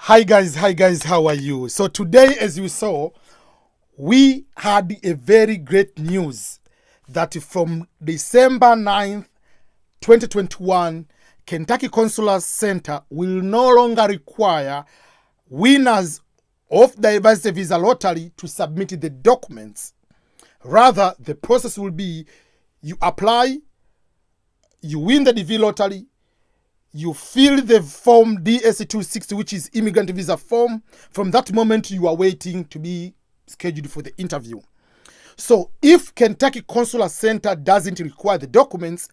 Hi guys, how are you? So today, as you saw, we had a very great news that from December 9th, 2021, Kentucky Consular Center will no longer require winners of diversity visa lottery to submit the documents. Rather, the process will be you apply, you win the DV lottery, you fill the form DS-260, which is immigrant visa form. From that moment, you are waiting to be scheduled for the interview. So if Kentucky Consular Center doesn't require the documents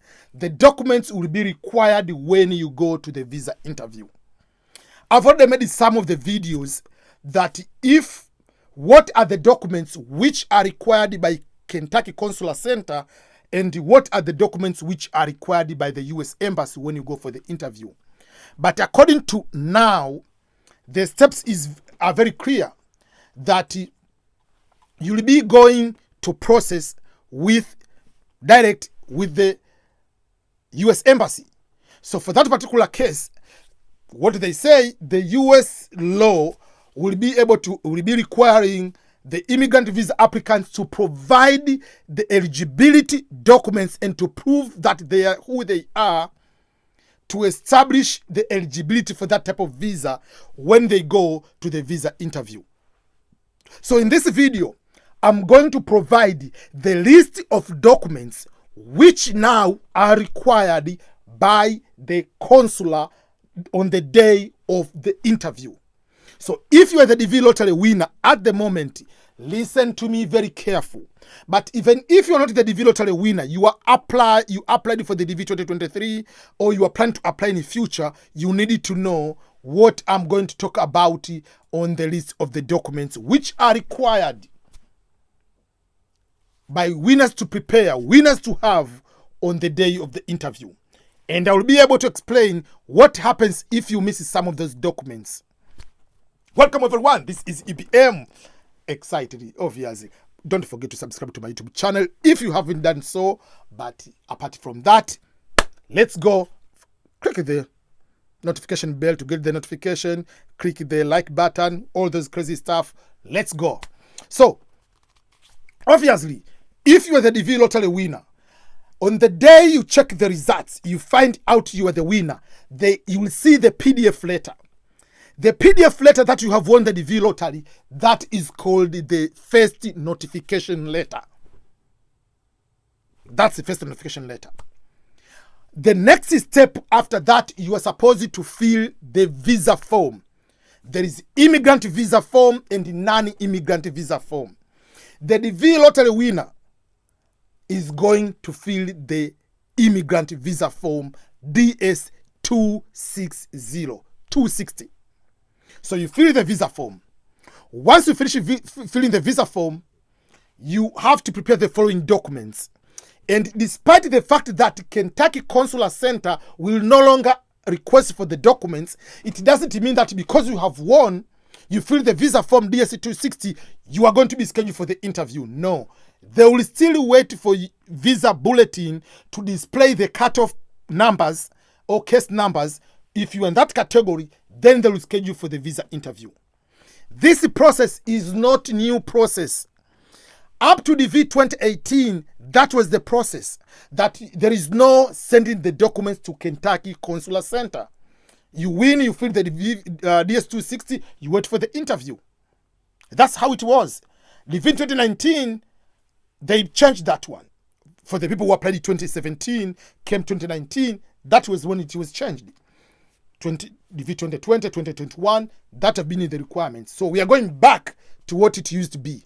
will be required when you go to the visa interview. I've already made some of the videos that what are the documents which are required by Kentucky Consular Center and what are the documents which are required by the U.S. Embassy when you go for the interview. But according to now, the steps are very clear that you'll be going to process direct with the U.S. Embassy. So for that particular case, what they say, the U.S. law will be requiring the immigrant visa applicants to provide the eligibility documents and to prove that they are who they are to establish the eligibility for that type of visa when they go to the visa interview. So in this video, I'm going to provide the list of documents which now are required by the consular on the day of the interview. So if you are the DV lottery winner at the moment, listen to me very careful. But even if you're not the DV lottery winner, you applied for the DV 2023 or you are planning to apply in the future, you need to know what I'm going to talk about on the list of the documents which are required by winners to prepare, winners to have on the day of the interview. And I will be able to explain what happens if you miss some of those documents. Welcome everyone, this is EPM. Excited, obviously. Don't forget to subscribe to my YouTube channel if you haven't done so. But apart from that, let's go. Click the notification bell to get the notification. Click the like button, all those crazy stuff. Let's go. So, obviously, if you are the DV lottery winner, on the day you check the results, you find out you are the winner, you will see the PDF letter. The PDF letter that you have won the DV lottery, that is called the first notification letter. That's the first notification letter. The next step after that, you are supposed to fill the visa form. There is immigrant visa form and non-immigrant visa form. The DV lottery winner is going to fill the immigrant visa form DS-260. So you fill the visa form. Once you finish filling the visa form, you have to prepare the following documents. And despite the fact that Kentucky Consular Center will no longer request for the documents, it doesn't mean that because you have won, you fill the visa form DS-260, you are going to be scheduled for the interview. No. They will still wait for visa bulletin to display the cutoff numbers or case numbers. If you are in that category, then they will schedule you for the visa interview. This process is not new process. Up to the DV 2018, that was the process. That there is no sending the documents to Kentucky Consular Center. You win, you fill the DS-260, you wait for the interview. That's how it was. DV 2019, they changed that one. For the people who applied in 2017, came 2019, that was when it was changed. DV 2020, 2021, that have been in the requirements. So we are going back to what it used to be.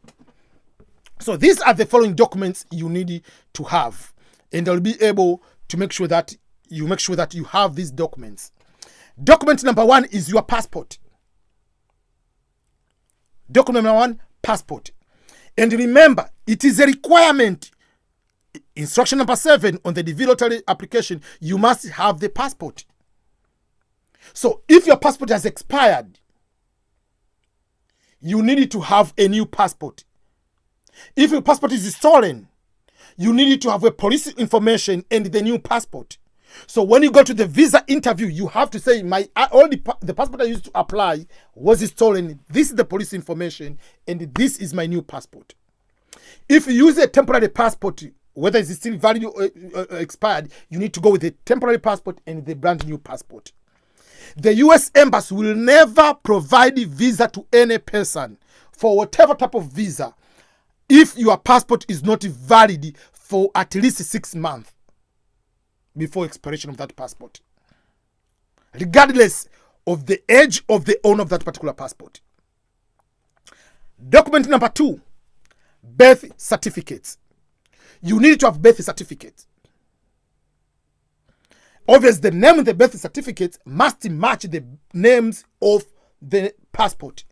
So these are the following documents you need to have. And I'll be able to make sure that you have these documents. Document number 1 is your passport. Document number 1, passport. And remember, it is a requirement. Instruction number 7 on the DV lottery application, you must have the passport. So if your passport has expired, you need to have a new passport. If your passport is stolen, you need to have a police information and the new passport. So when you go to the visa interview, you have to say, the passport I used to apply was stolen. This is the police information, and this is my new passport. If you use a temporary passport, whether it's still valid or expired, you need to go with the temporary passport and the brand new passport. The U.S. Embassy will never provide a visa to any person for whatever type of visa if your passport is not valid for at least 6 months before expiration of that passport, regardless of the age of the owner of that particular passport. Document number 2, birth certificates. You need to have birth certificates. Obviously, the name of the birth certificate must match the names of the passport.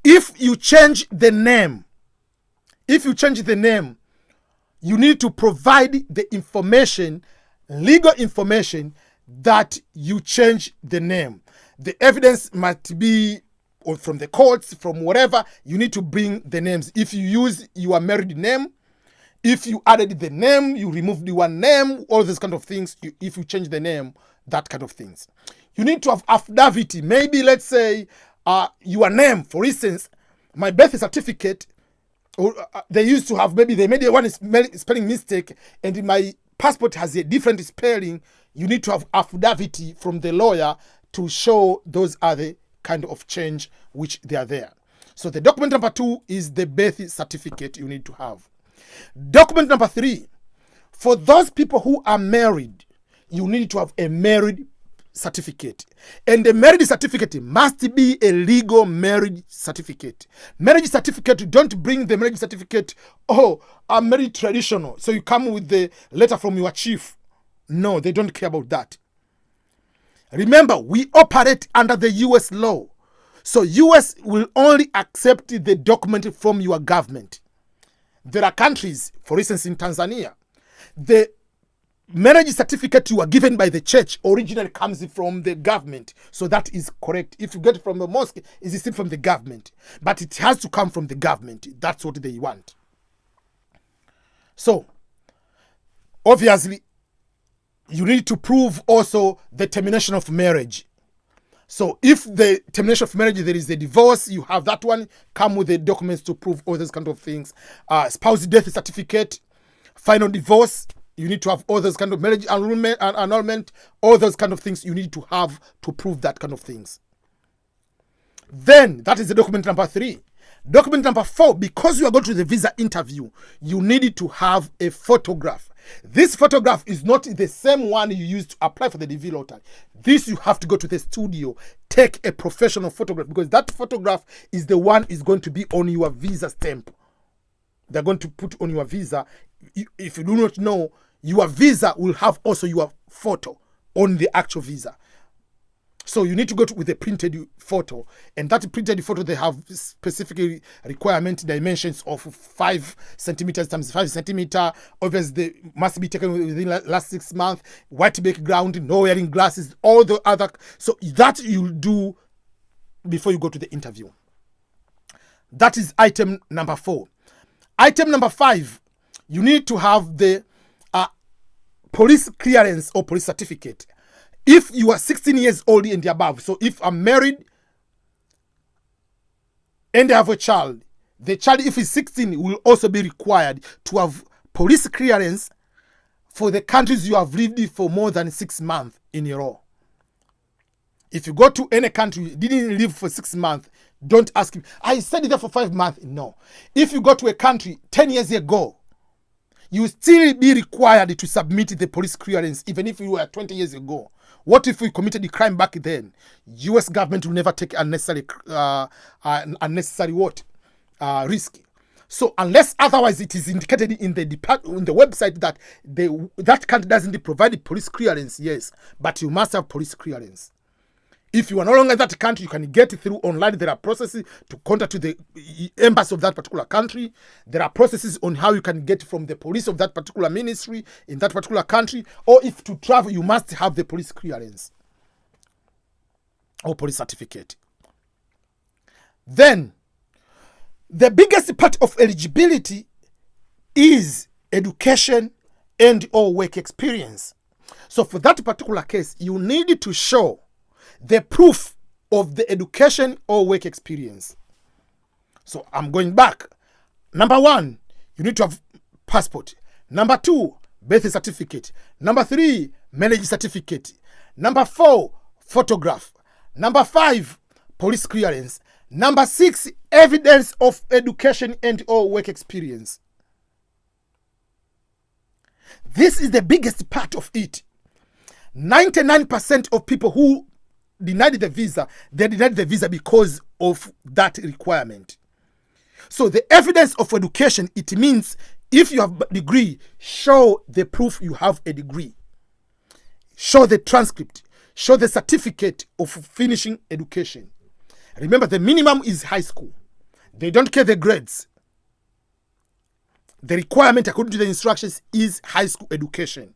If you change the name, you need to provide the information, legal information, that you change the name. The evidence must be from the courts, from whatever. You need to bring the names. If you use your married name, if you added the name, you removed the one name, all these kind of things. If you change the name, that kind of things. You need to have affidavit. Maybe let's say your name, for instance, my birth certificate, or they used to have, maybe they made one spelling mistake, and my passport has a different spelling. You need to have affidavit from the lawyer to show those are the kind of change which they are there. So the document number 2 is the birth certificate you need to have. Document number 3, for those people who are married, you need to have a marriage certificate. And the marriage certificate must be a legal marriage certificate. Marriage certificate, don't bring the marriage certificate, I'm married traditional, so you come with the letter from your chief. No, they don't care about that. Remember, we operate under the U.S. law. So U.S. will only accept the document from your government. There are countries, for instance, in Tanzania, the marriage certificate you are given by the church originally comes from the government. So that is correct. If you get it from the mosque, it's still from the government. But it has to come from the government. That's what they want. So, obviously, you need to prove also the termination of marriage. So if the termination of marriage, there is a divorce, you have that one, come with the documents to prove all those kind of things. Spouse death certificate, final divorce, you need to have all those kind of marriage annulment, all those kind of things you need to have to prove that kind of things. Then, that is the document number 3. Document number 4, because you are going to the visa interview, you need to have a photograph. This photograph is not the same one you used to apply for the DV lottery. This you have to go to the studio, take a professional photograph, because that photograph is the one is going to be on your visa stamp. They're going to put on your visa. If you do not know, your visa will have also your photo on the actual visa. So you need to go with a printed photo, and that printed photo, they have specific requirement dimensions of 5 centimeters times 5 centimeter. Obviously, they must be taken within the last 6 months. White background, no wearing glasses, all the other. So that you do before you go to the interview. That is item number 4. Item number 5, you need to have the police clearance or police certificate. If you are 16 years old and above, so if I'm married and I have a child, the child, if he's 16, will also be required to have police clearance for the countries you have lived in for more than 6 months in a row. If you go to any country, you didn't live for 6 months, don't ask him, I stayed there for 5 months. No. If you go to a country 10 years ago, you still be required to submit the police clearance, even if you were 20 years ago. What if we committed a crime back then? U.S. government will never take unnecessary risk. So unless otherwise it is indicated in the website that that country doesn't provide police clearance, yes, but you must have police clearance. If you are no longer in that country, you can get it through online. There are processes to contact to the embassy of that particular country. There are processes on how you can get from the police of that particular ministry in that particular country. Or if to travel, you must have the police clearance or police certificate. Then, the biggest part of eligibility is education and or work experience. So for that particular case, you need to show the proof of the education or work experience. So I'm going back. Number 1, you need to have passport. Number 2, birth certificate. Number 3, marriage certificate. Number 4, photograph. Number 5, police clearance. Number 6, evidence of education and or work experience. This is the biggest part of it. 99% of people who denied the visa, they denied the visa because of that requirement. So the evidence of education, it means if you have a degree, show the proof you have a degree. Show the transcript. Show the certificate of finishing education. Remember, the minimum is high school. They don't care the grades. The requirement, according to the instructions, is high school education.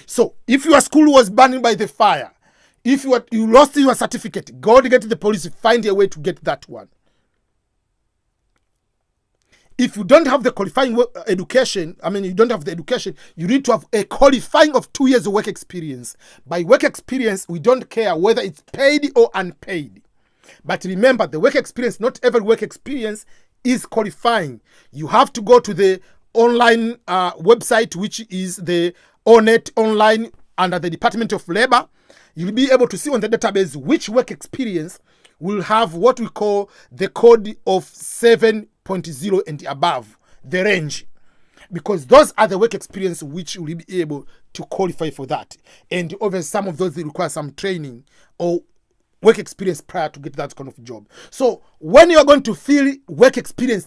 So if your school was burned by the fire, if you lost your certificate, go to get the police, find a way to get that one. If you don't have the qualifying education, you don't have the education, you need to have a qualifying of 2 years of work experience. By work experience, we don't care whether it's paid or unpaid. But remember, the work experience, not every work experience is qualifying. You have to go to the online website, which is the ONET online under the Department of Labor. You'll be able to see on the database which work experience will have what we call the code of 7.0 and above, the range. Because those are the work experience which will be able to qualify for that. And obviously some of those require some training or work experience prior to get that kind of job. So when you are going to fill work experience,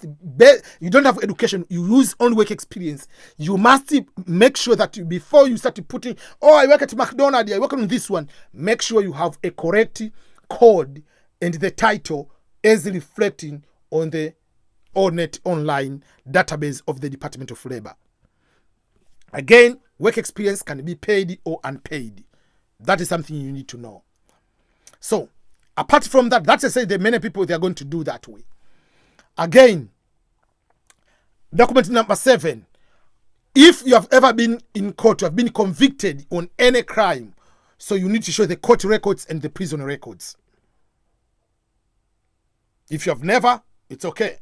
you don't have education, you use only work experience, you must make sure that before you start putting, I work at McDonald's, I work on this one, make sure you have a correct code and the title as reflecting on the ONET online database of the Department of Labor. Again, work experience can be paid or unpaid. That is something you need to know. So, apart from that, that's to say that many people, they are going to do that way. Again, document number 7. If you have ever been in court, you have been convicted on any crime, so you need to show the court records and the prison records. If you have never, it's okay.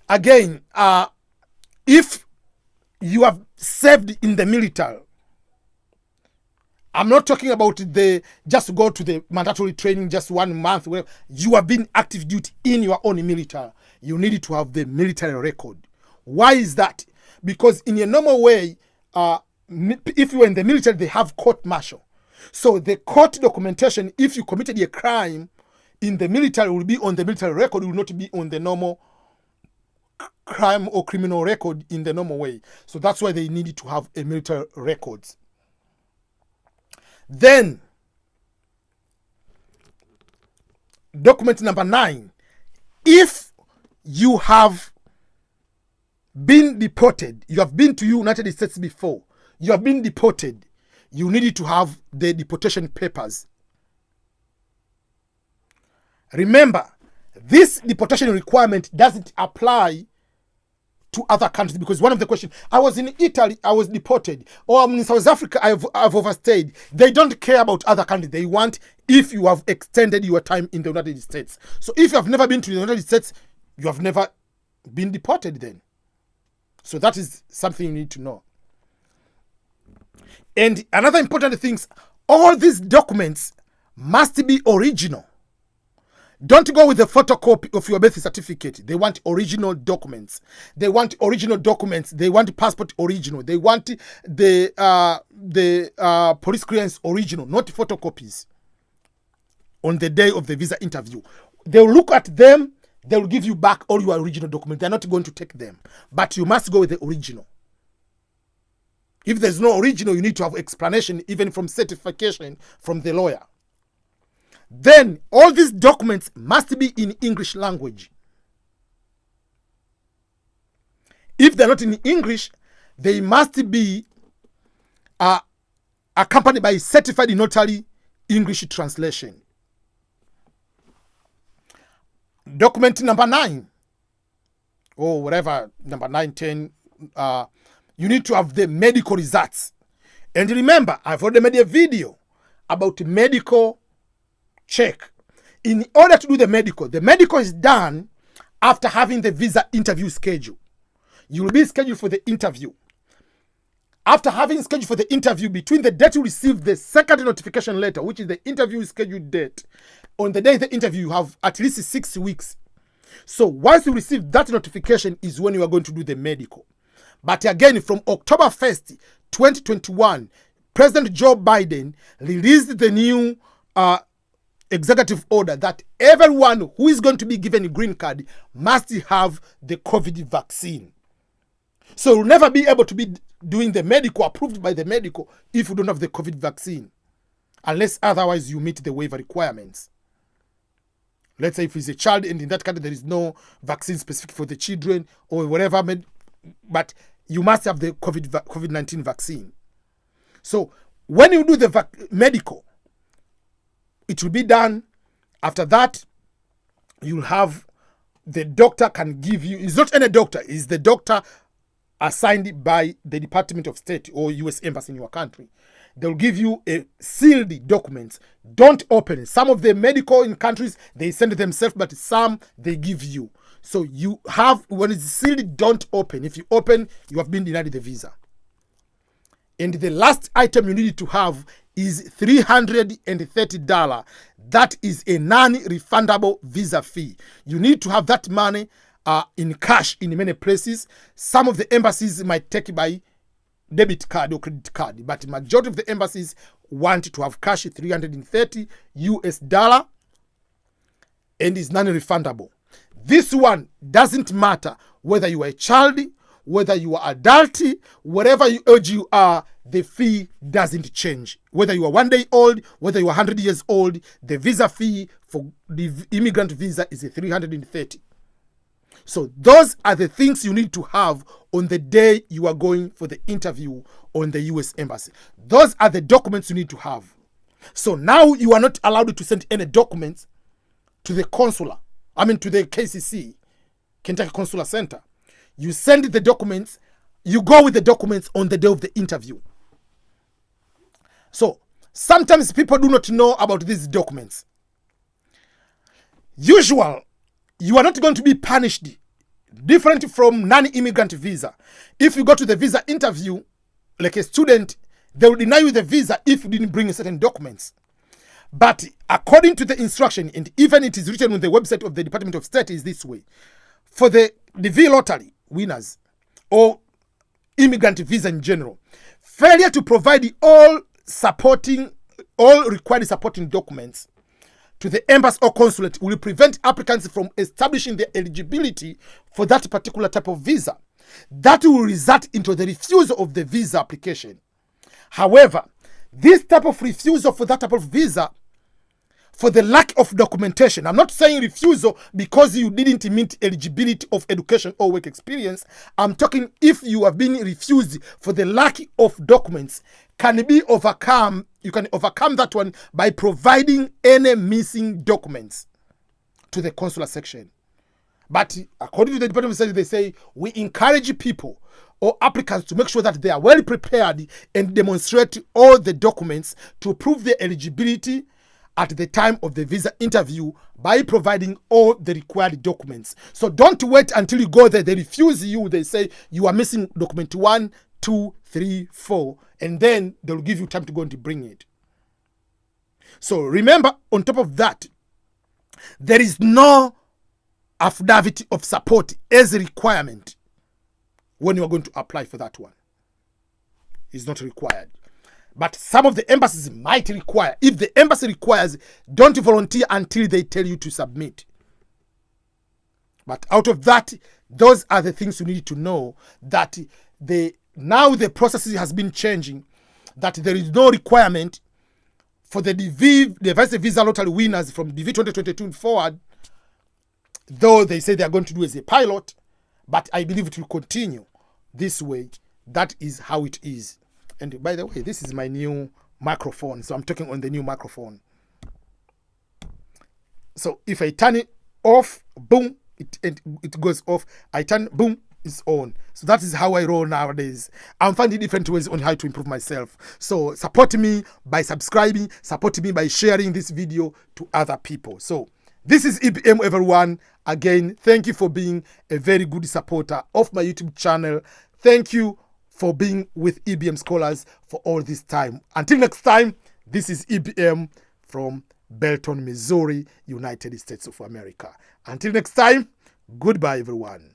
Again, if you have served in the military, I'm not talking about just go to the mandatory training, just 1 month, where you have been active duty in your own military. You need to have the military record. Why is that? Because in a normal way, if you are in the military, they have court martial. So the court documentation, if you committed a crime in the military, will be on the military record, will not be on the normal crime or criminal record in the normal way. So that's why they needed to have a military records. Then, document number 9. If you have been deported, you have been to United States before, you have been deported, you need to have the deportation papers. Remember, this deportation requirement doesn't apply to other countries, because one of the questions, I was in Italy, I was deported, or I'm in South Africa, I've overstayed. They don't care about other countries. They want if you have extended your time in the United States. So if you have never been to the United States, you have never been deported then. So that is something you need to know. And another important thing, all these documents must be original. Don't go with the photocopy of your birth certificate. They want original documents. They want original documents. They want passport original. They want the police clearance original, not photocopies. On the day of the visa interview, they'll look at them. They will give you back all your original documents. They're not going to take them, but you must go with the original. If there's no original, you need to have explanation, even from certification from the lawyer. Then all these documents must be in English language. If they're not in English, they must be accompanied by certified notary English translation. Document number 9, or whatever, number 9, 10, you need to have the medical results And remember, I've already made a video about medical check. In order to do the medical is done after having the visa interview schedule. You will be scheduled for the interview. After having scheduled for the interview, between the date you receive the second notification letter, which is the interview scheduled date, on the day of the interview, you have at least 6 weeks. So once you receive that notification is when you are going to do the medical. But again, from October 1st, 2021, President Joe Biden released the new executive order that everyone who is going to be given a green card must have the COVID vaccine. So you'll never be able to be doing the medical, approved by the medical, if you don't have the COVID vaccine, unless otherwise you meet the waiver requirements. Let's say if it's a child and in that country there is no vaccine specific for the children or whatever, but you must have the COVID-19 vaccine. So when you do the medical, it will be done. After that, you'll have the doctor can give you, it's not any doctor, it's the doctor assigned by the Department of State or US Embassy in your country. They'll give you a sealed documents. Don't open. Some of the medical in countries, they send it themselves, but some they give you. So you have, when it's sealed, don't open. If you open, you have been denied the visa. And the last item you need to have is $330. That is a non-refundable visa fee. You need to have that money in cash in many places. Some of the embassies might take it by debit card or credit card, but the majority of the embassies want to have cash, $330 US, and is non-refundable. This one doesn't matter whether you are a child, whether you are adult, whatever age you are, the fee doesn't change. Whether you are 1 day old, whether you are 100 years old, the visa fee for the immigrant visa is $330. So those are the things you need to have on the day you are going for the interview on the US Embassy. Those are the documents you need to have. So now you are not allowed to send any documents to the consular. To the KCC, Kentucky Consular Center. You send the documents, you go with the documents on the day of the interview. So sometimes people do not know about these documents. Usually, you are not going to be punished, different from non-immigrant visa. If you go to the visa interview, like a student, they will deny you the visa if you didn't bring certain documents. But according to the instruction, and even it is written on the website of the Department of State, is this way. For the DV lottery winners or immigrant visa in general, failure to provide all required supporting documents to the embassy or consulate will prevent applicants from establishing their eligibility for that particular type of visa. That will result into the refusal of the visa application. However, this type of refusal for that type of visa, for the lack of documentation, I'm not saying refusal because you didn't meet eligibility of education or work experience. I'm talking if you have been refused for the lack of documents, can be overcome. You can overcome that one by providing any missing documents to the consular section. But according to the Department of State, they say we encourage people or applicants to make sure that they are well prepared and demonstrate all the documents to prove their eligibility at the time of the visa interview by providing all the required documents. So don't wait until you go there. They refuse you. They say you are missing document 1, 2, 3, 4, and then they'll give you time to go and to bring it. So remember, on top of that, there is no affidavit of support as a requirement when you are going to apply for that one. It's not required. But some of the embassies might require. If the embassy requires, don't volunteer until they tell you to submit. But out of that, those are the things you need to know, that now the process has been changing, that there is no requirement for the vice visa lottery winners from DV 2022 forward, though they say they are going to do as a pilot, but I believe it will continue this way. That is how it is. And by the way, this is my new microphone, so I'm talking on the new microphone. So if I turn it off, boom, it goes off. I turn, boom, its own. So that is how I roll nowadays. I'm finding different ways on how to improve myself. So support me by subscribing, support me by sharing this video to other people. So this is EBM, everyone. Again, thank you for being a very good supporter of my YouTube channel. Thank you for being with EBM Scholars for all this time. Until next time, this is EBM from Belton, Missouri, United States of America. Until next time, goodbye, everyone.